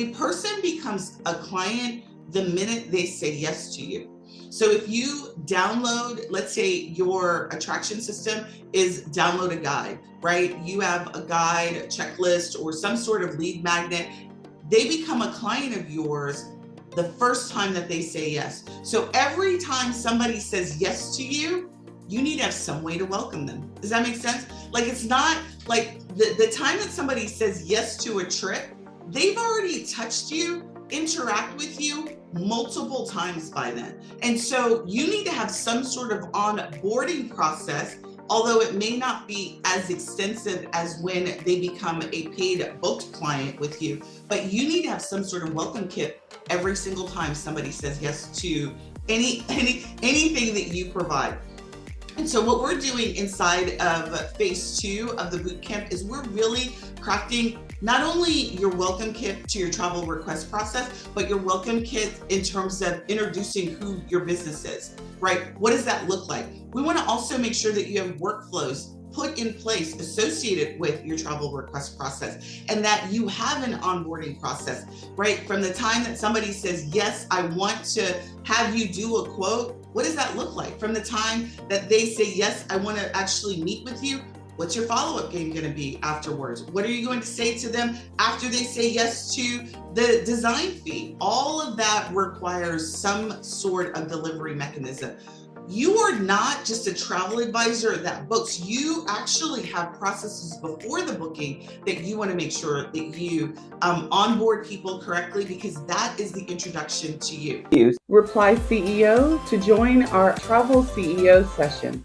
A person becomes a client the minute they say yes to you. So if you download, let's say your attraction system is download a guide, right? You have a guide, a checklist, or some sort of lead magnet. They become a client of yours the first time that they say yes. So every time somebody says yes to you, you need to have some way to welcome them. Does that make sense? Like, it's not like the time that somebody says yes to a trip, they've already touched you, interact with you multiple times by then. And so you need to have some sort of onboarding process, although it may not be as extensive as when they become a paid booked client with you, but you need to have some sort of welcome kit every single time somebody says yes to anything that you provide. And so what we're doing inside of phase 2 of the bootcamp is we're really crafting not only your welcome kit to your travel request process, but your welcome kit in terms of introducing who your business is, right? What does that look like? We want to also make sure that you have workflows put in place associated with your travel request process, and that you have an onboarding process, right? From the time that somebody says, yes, I want to have you do a quote, what does that look like? From the time that they say, yes, I want to actually meet with you, what's your follow-up game going to be afterwards? What are you going to say to them after they say yes to the design fee? All of that requires some sort of delivery mechanism. You are not just a travel advisor that books. You actually have processes before the booking that you want to make sure that you onboard people correctly, because that is the introduction to you. Reply CEO to join our Travel CEO session.